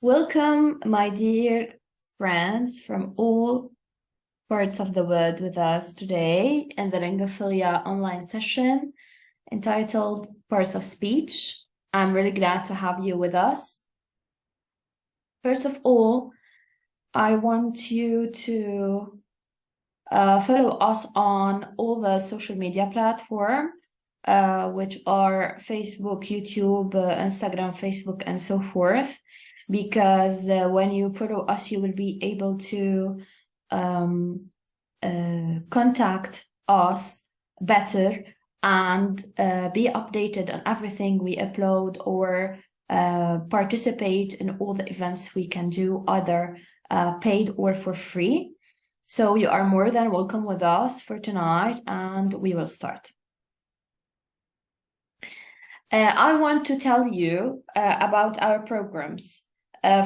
Welcome, my dear friends from all parts of the world with us today in the Lingophilia online session entitled Parts of Speech. I'm really glad to have you with us. First of all, I want you to follow us on all the social media platforms, which are Facebook, YouTube, Instagram, Facebook, and so forth. Because when you follow us, you will be able to contact us better and be updated on everything we upload or participate in all the events we can do, either paid or for free. So you are more than welcome with us for tonight, and we will start. I want to tell you about our programs.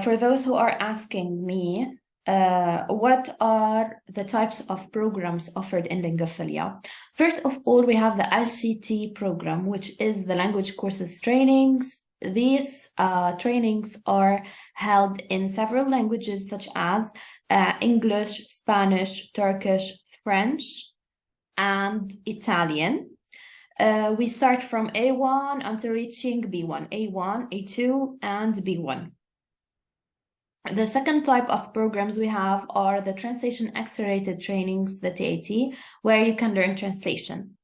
For those who are asking me, what are the types of programs offered in Lingophilia? First of all, we have the LCT program, which is the language courses trainings. These trainings are held in several languages such as English, Spanish, Turkish, French, and Italian. We start from A1 until reaching B1, A1, A2, and B1. The second type of programs we have are the Translation Accelerated Trainings, the TAT, where you can learn translation.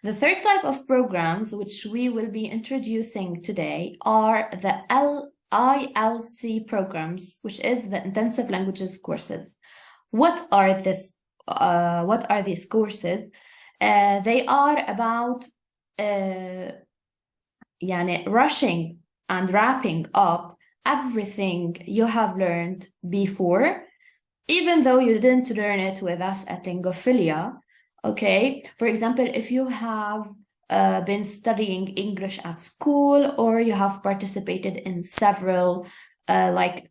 The third type of programs, which we will be introducing today, are the ILC programs, which is the Intensive Languages courses. What are these courses? They are about rushing and wrapping up everything you have learned before, even though you didn't learn it with us at Lingophilia. Okay, for example, if you have been studying English at school, or you have participated in several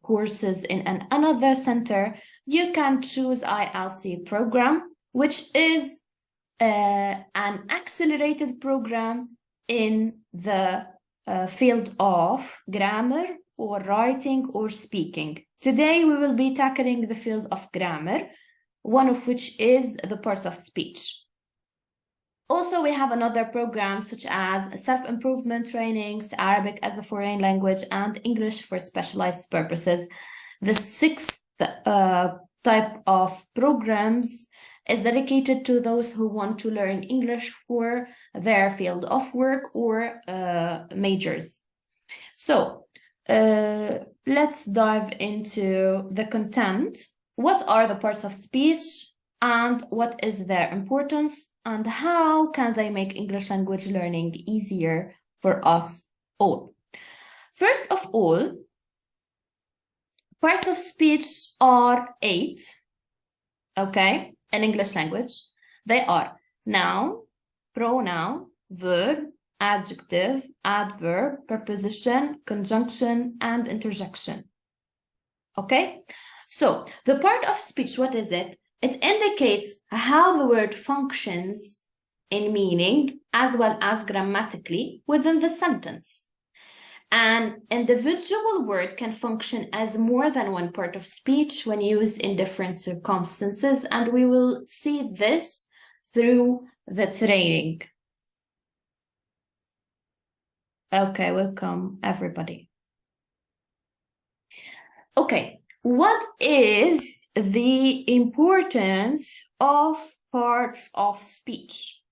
courses in another center, you can choose ILC program, which is an accelerated program in the field of grammar or writing or speaking. Today we will be tackling the field of grammar, one of which is the parts of speech. Also, we have another programs such as self-improvement trainings, Arabic as a foreign language, and English for specialized purposes. The sixth type of programs is dedicated to those who want to learn English for their field of work or majors. So let's dive into the content. What are the parts of speech and what is their importance, and how can they make English language learning easier for us all? First of all, parts of speech are 8, okay, in English language. They are noun, pronoun, verb, adjective, adverb, preposition, conjunction, and interjection. Okay, so the part of speech, what is it? It indicates how the word functions in meaning as well as grammatically within the sentence. An individual word can function as more than one part of speech when used in different circumstances, and we will see this through the training. Okay, welcome everybody. Okay, what is the importance of parts of speech?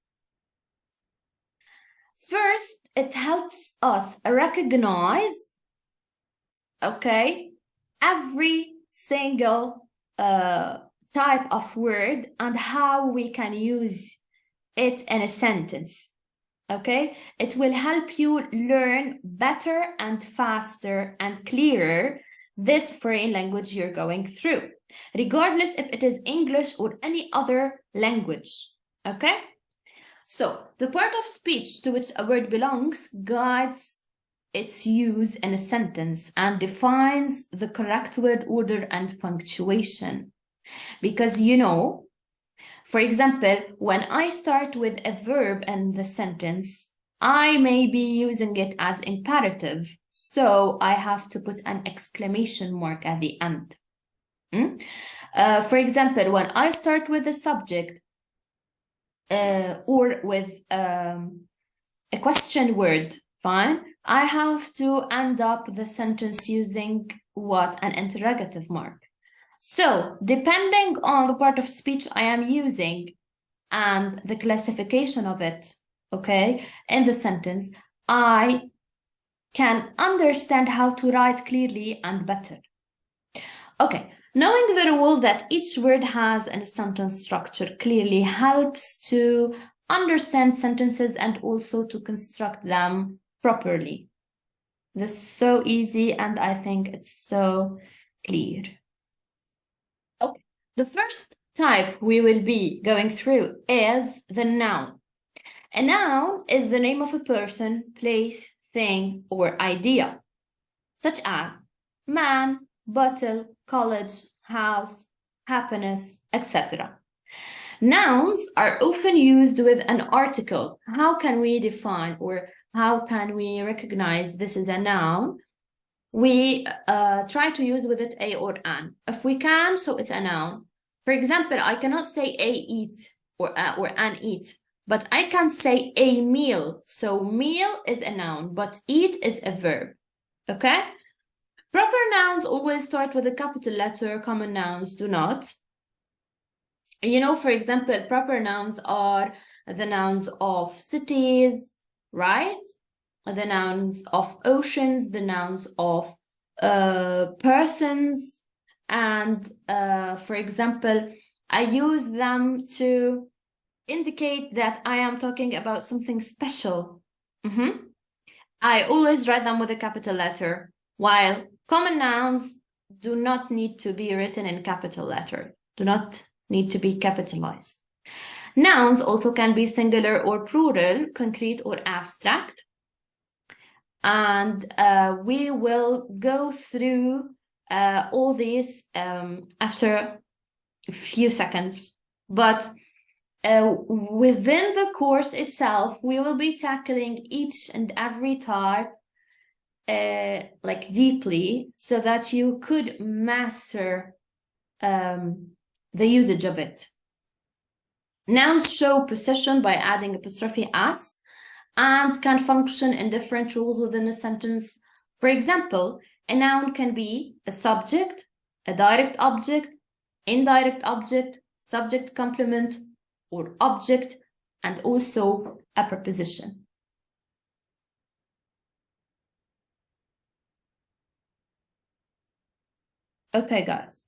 First, it helps us recognize, okay, every single type of word and how we can use it in a sentence. Okay, it will help you learn better and faster and clearer this foreign language you're going through, regardless if it is English or any other language. Okay, so the part of speech to which a word belongs guides its use in a sentence and defines the correct word order and punctuation. Because for example, when I start with a verb in the sentence, I may be using it as imperative. so I have to put an exclamation mark at the end. For example, when I start with the subject or with a question word, fine, I have to end up the sentence using what? An interrogative mark. So depending on the part of speech I am using and the classification of it, okay, in the sentence, I can understand how to write clearly and better. Okay, knowing the rule that each word has a sentence structure clearly helps to understand sentences and also to construct them properly. This is so easy and I think it's so clear. Okay, the first type we will be going through is the noun. A noun is the name of a person, place, thing, or idea, such as man, bottle, college, house, happiness, etc. Nouns are often used with an article. How can we define or how can we recognize this is a noun? We try to use with it a or an. If we can, so it's a noun. For example, I cannot say a eat or an eat, but I can say a meal. So meal is a noun, but eat is a verb. Okay? Proper nouns always start with a capital letter. Common nouns do not. You know, for example, proper nouns are the nouns of cities, right? The nouns of oceans, the nouns of persons. And for example, I use them to indicate that I am talking about something special. I always write them with a capital letter, while common nouns do not need to be written in capital letter, do not need to be capitalized. Nouns also can be singular or plural, concrete or abstract. And we will go through all these after a few seconds. But within the course itself, we will be tackling each and every type like deeply so that you could master the usage of it. Nouns show possession by adding apostrophe s and can function in different roles within a sentence. For example, a noun can be a subject, a direct object, indirect object, subject complement, or object, and also a preposition. Okay, guys.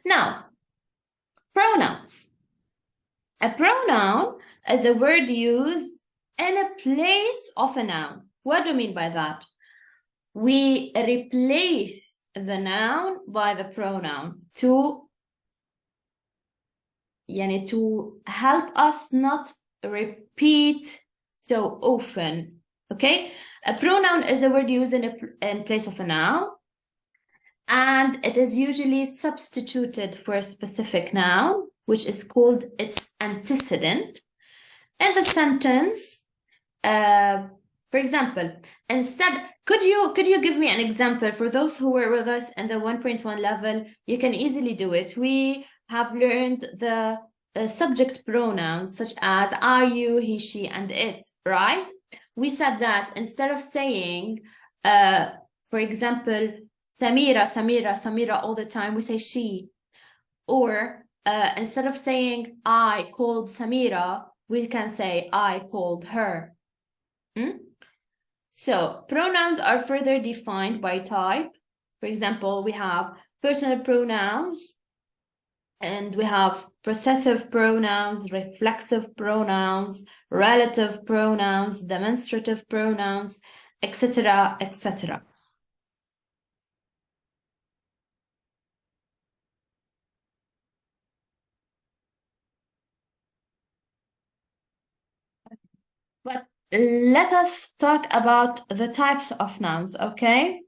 Now, pronouns. A pronoun is a word used in a place of a noun. What do you mean by that? We replace the noun by the pronoun to help us not repeat so often. Okay? A pronoun is a word used in place of a noun, and it is usually substituted for a specific noun, which is called its antecedent. In the sentence, for example, instead, could you give me an example for those who were with us in the 1.1 level? You can easily do it. We have learned the subject pronouns such as I, you, he, she, and it, right? We said that instead of saying, for example, Samira, Samira, Samira all the time, we say she. Or instead of saying I called Samira, we can say I called her. So pronouns are further defined by type. For example, we have personal pronouns, and we have possessive pronouns, reflexive pronouns, relative pronouns, demonstrative pronouns, etc., etc. But let us talk about the types of nouns, okay?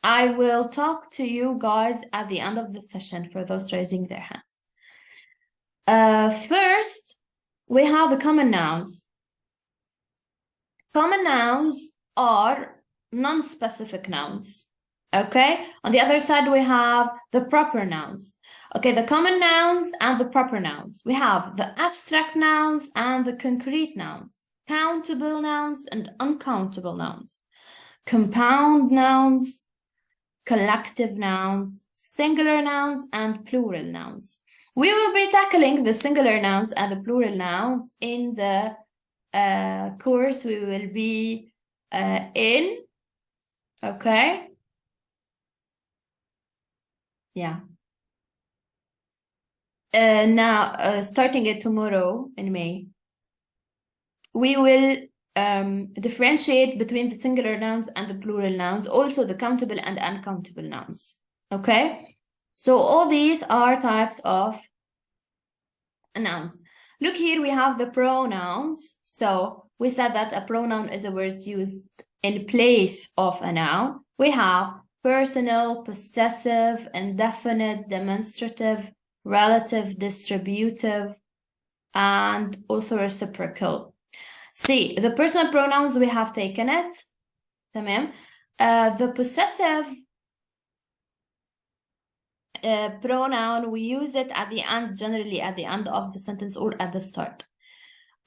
I will talk to you guys at the end of the session for those raising their hands. First, we have the common nouns. Common nouns are non-specific nouns. Okay, on the other side, we have the proper nouns. Okay, the common nouns and the proper nouns. We have the abstract nouns and the concrete nouns, countable nouns and uncountable nouns, compound nouns, collective nouns, singular nouns, and plural nouns. We will be tackling the singular nouns and the plural nouns in the course we will be in. Okay. Yeah. Now, starting it tomorrow in May, we will differentiate between the singular nouns and the plural nouns, also the countable and uncountable nouns. Okay? So all these are types of nouns. Look here, we have the pronouns. So we said that a pronoun is a word used in place of a noun. We have personal, possessive, indefinite, demonstrative, relative, distributive, and also reciprocal. See, the personal pronouns, we have taken it. تمام. The possessive pronoun, we use it at the end, generally at the end of the sentence or at the start.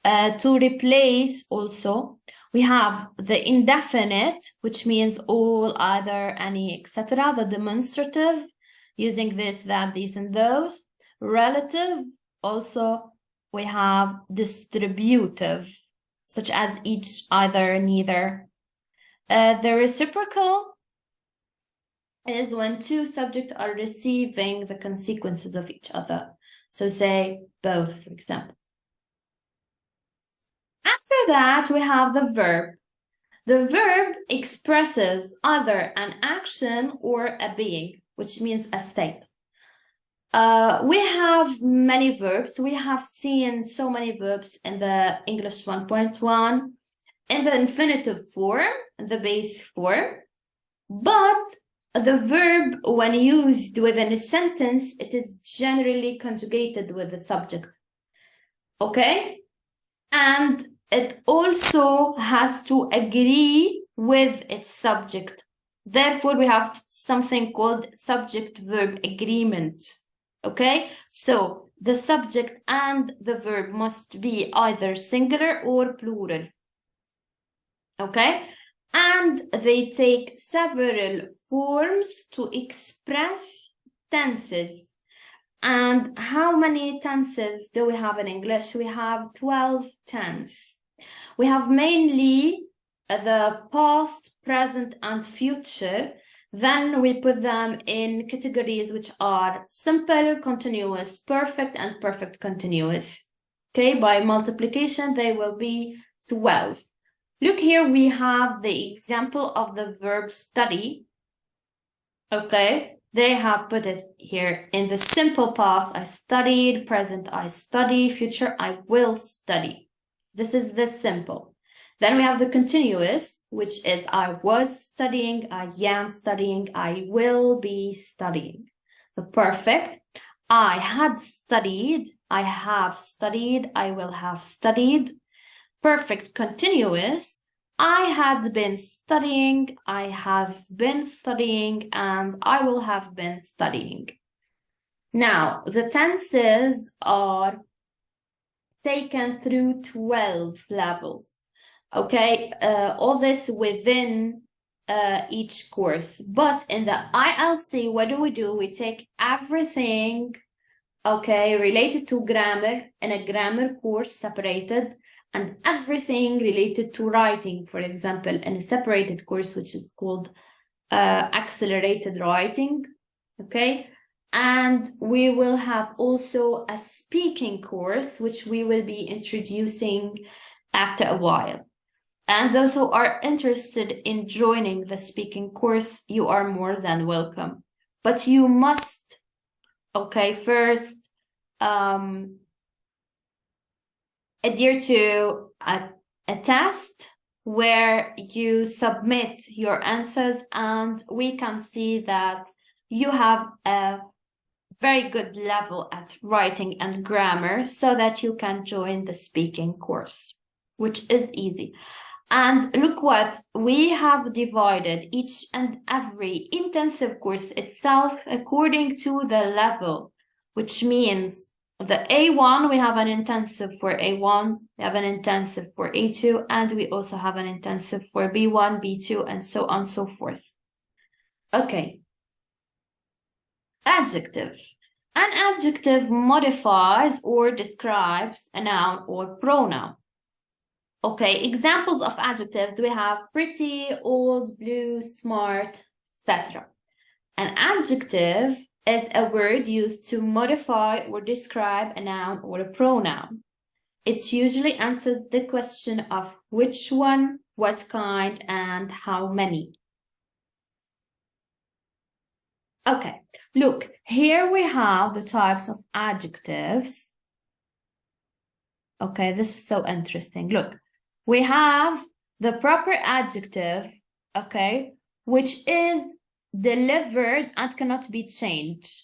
To replace also, we have the indefinite, which means all, either, any, etc. The demonstrative, using this, that, these, and those. Relative, also, we have distributive, such as each, either, neither. The reciprocal is when two subjects are receiving the consequences of each other. So say both, for example. After that, we have the verb. The verb expresses either an action or a being, which means a state. We have many verbs. We have seen so many verbs in the English 1.1, in the infinitive form, the base form. But the verb, when used within a sentence, it is generally conjugated with the subject. Okay? And it also has to agree with its subject. Therefore, we have something called subject-verb agreement. Okay? So, the subject and the verb must be either singular or plural. Okay? And they take several forms to express tenses. And how many tenses do we have in English? We have 12 tenses. We have mainly the past, present, and future. Then we put them in categories which are simple, continuous, perfect, and perfect continuous. Okay, by multiplication, they will be 12. Look here, we have the example of the verb study. Okay, they have put it here in the simple past, I studied, present, I study, future, I will study. This is the simple. Then we have the continuous, which is I was studying, I am studying, I will be studying. The perfect, I had studied, I have studied, I will have studied. Perfect continuous, I had been studying, I have been studying, and I will have been studying. Now, the tenses are taken through 12 levels. Okay, all this within each course. But in the ILC, what do? We take everything, okay, related to grammar in a grammar course separated, and everything related to writing, for example, in a separated course, which is called accelerated writing, okay? And we will have also a speaking course, which we will be introducing after a while. And those who are interested in joining the speaking course, you are more than welcome. But you must, okay, first adhere to a test where you submit your answers, and we can see that you have a very good level at writing and grammar so that you can join the speaking course, which is easy. And look what we have divided each and every intensive course itself according to the level, which means the A1, we have an intensive for A1, we have an intensive for A2, and we also have an intensive for B1, B2, and so on and so forth. Okay. Adjective. An adjective modifies or describes a noun or pronoun. Okay, examples of adjectives, we have pretty, old, blue, smart, etc. An adjective is a word used to modify or describe a noun or a pronoun. It usually answers the question of which one, what kind, and how many. Okay, look, here we have the types of adjectives. Okay, this is so interesting. Look, we have the proper adjective, okay, which is delivered and cannot be changed.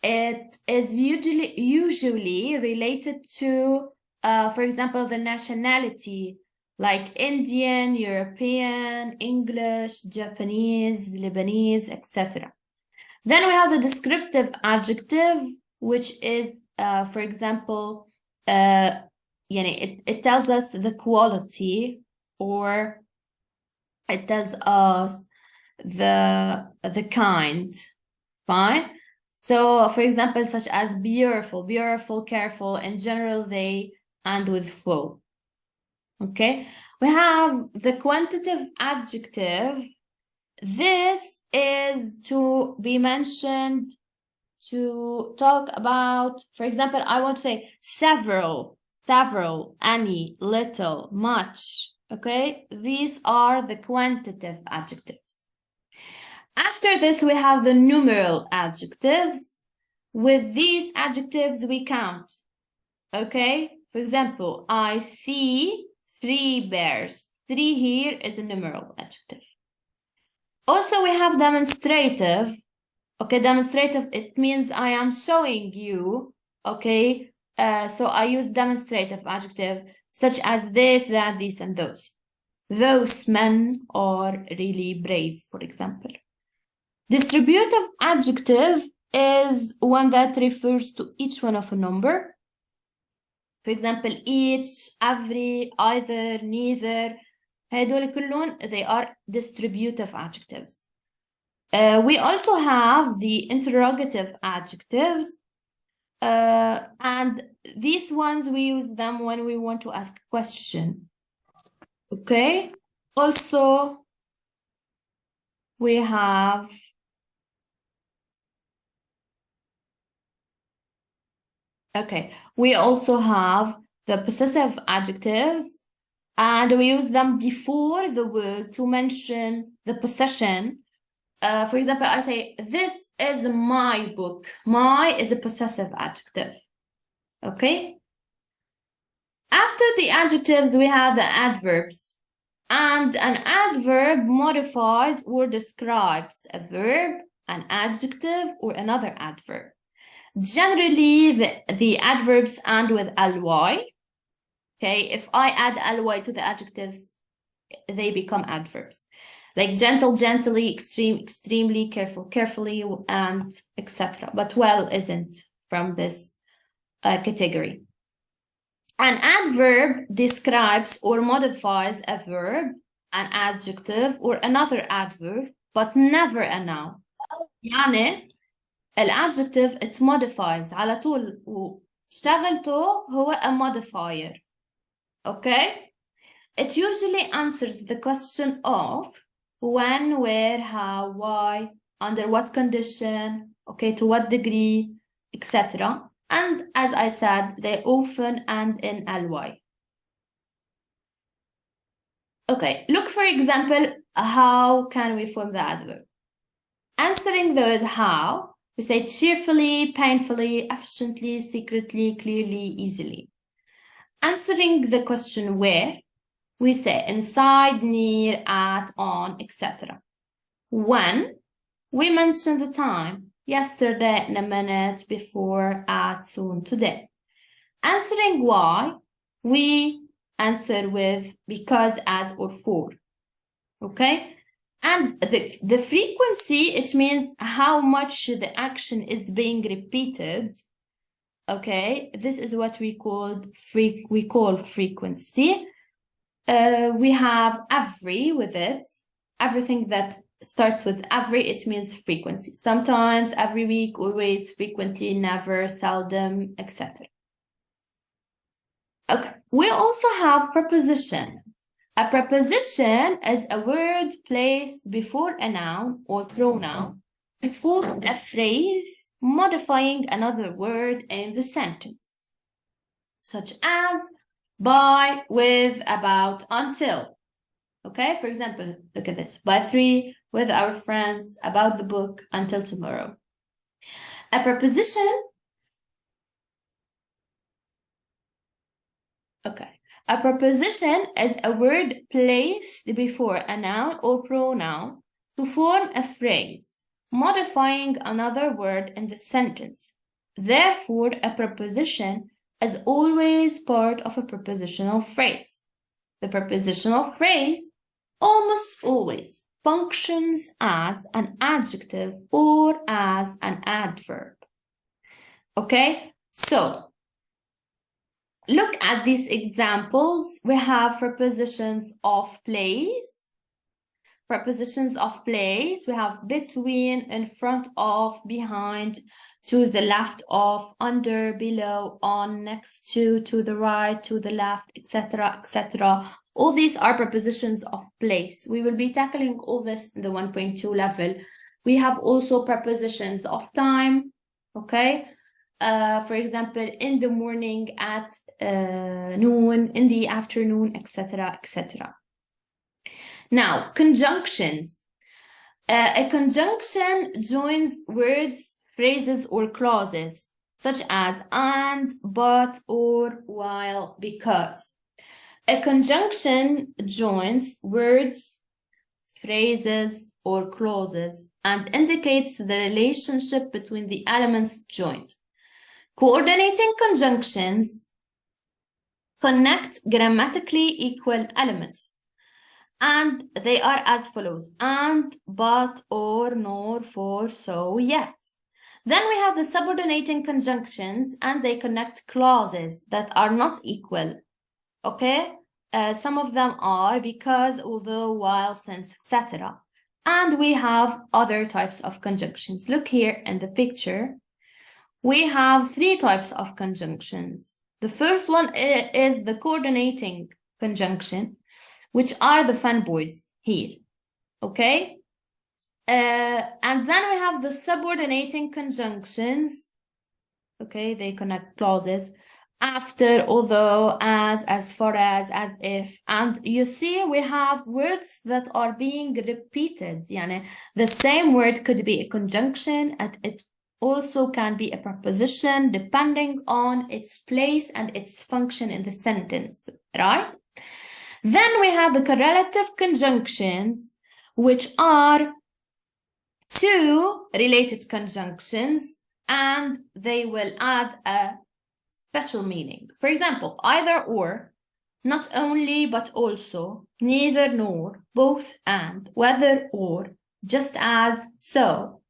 It is usually related to, for example, the nationality, like Indian, European, English, Japanese, Lebanese, etc. Then we have the descriptive adjective, which is, for example, it tells us the quality, or it tells us the kind. Fine. So, for example, such as beautiful, beautiful, careful, in general, they end with full. Okay. We have the quantitative adjective. This is to be mentioned to talk about, for example, I want to say several, any, little, much, okay? These are the quantitative adjectives. After this, we have the numeral adjectives. With these adjectives, we count, okay? For example, I see 3 bears. 3 here is a numeral adjective. Also, we have demonstrative. Okay, demonstrative, it means I am showing you, okay? So I use demonstrative adjective, such as this, that, these, and those. Those men are really brave, for example. Distributive adjective is one that refers to each one of a number. For example, each, every, either, neither. هدول كلهم, they are distributive adjectives. We also have the interrogative adjectives, and these ones we use them when we want to ask a question. Okay. Also, we have we also have the possessive adjectives, and we use them before the word to mention the possession. For example, I say, this is my book. My is a possessive adjective. Okay? After the adjectives, we have the adverbs. And an adverb modifies or describes a verb, an adjective, or another adverb. Generally, the adverbs end with ly. Okay? If I add ly to the adjectives, they become adverbs. Like gentle, gently, extreme, extremely, careful, carefully, and etc. But well isn't from this category. An adverb describes or modifies a verb, an adjective, or another adverb, but never a noun. يعني الadjective it modifies على طول واشتغلته هو a modifier. Okay? It usually answers the question of when, where, how, why, under what condition, okay, to what degree, etc. And as I said, they often end in ly. Okay, look for example, how can we form the adverb? Answering the word how, we say cheerfully, painfully, efficiently, secretly, clearly, easily. Answering the question where, we say inside, near, at, on, etc. When, we mention the time. Yesterday, in a minute, before, at, soon, today. Answering why, we answer with because, as, or for. Okay? And the frequency, it means how much the action is being repeated. Okay, this is what we call frequency. We have every with it. Everything that starts with every, it means frequency. Sometimes, every week, always, frequently, never, seldom, etc. Okay, we also have preposition. A preposition is a word placed before a noun or pronoun to form a phrase modifying another word in the sentence, such as by, with, about, until. Okay, for example, look at this. By 3, with our friends, about the book, until tomorrow. A preposition, a preposition is a word placed before a noun or pronoun to form a phrase, modifying another word in the sentence. Therefore, a preposition is always part of a prepositional phrase. The prepositional phrase almost always functions as an adjective or as an adverb. Okay, so look at these examples. We have prepositions of place. Prepositions of place, we have between, in front of, behind, to the left of, under, below, on, next to the right, to the left, etc., etc. All these are prepositions of place. We will be tackling all this in the 1.2 level. We have also prepositions of time, okay? For example, in the morning, at noon, in the afternoon, etc., etc. Now, conjunctions. A conjunction joins words, phrases, or clauses, such as and, but, or, while, because. A conjunction joins words, phrases, or clauses and indicates the relationship between the elements joined. Coordinating conjunctions connect grammatically equal elements, and they are as follows: and, but, or, nor, for, so, yet. Then we have the subordinating conjunctions, and they connect clauses that are not equal. Okay? Some of them are because, although, while, since, etc. And we have other types of conjunctions. Look here in the picture. We have 3 types of conjunctions. The first one is the coordinating conjunction, which are the fanboys here. Okay? And then we have the subordinating conjunctions. Okay, they connect clauses. After, although, as far as if. And you see, we have words that are being repeated. Yani, the same word could be a conjunction, and it also can be a preposition, depending on its place and its function in the sentence, right? Then we have the correlative conjunctions, which are 2 related conjunctions, and they will add a special meaning. For example, either or, not only but also, neither nor, both and, whether or, just as, so,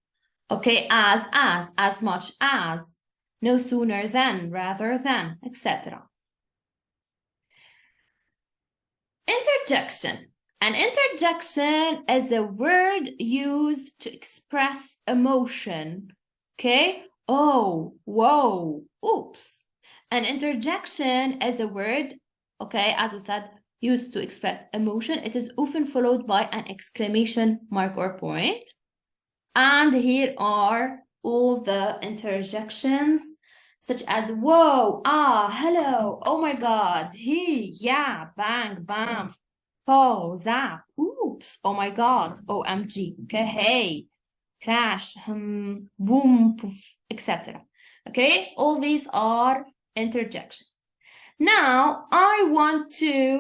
okay, as much as, no sooner than, rather than, etc. Interjection. An interjection is a word used to express emotion. Okay? Oh, whoa, oops. An interjection is a word, okay, as we said, used to express emotion. It is often followed by an exclamation mark or point. And here are all the interjections, such as whoa, ah, hello, oh my god, he, yeah, bang, bam, oh, zap, oops, oh my god, OMG, okay, hey, crash, boom, poof, etc. Okay, all these are interjections. Now, I want to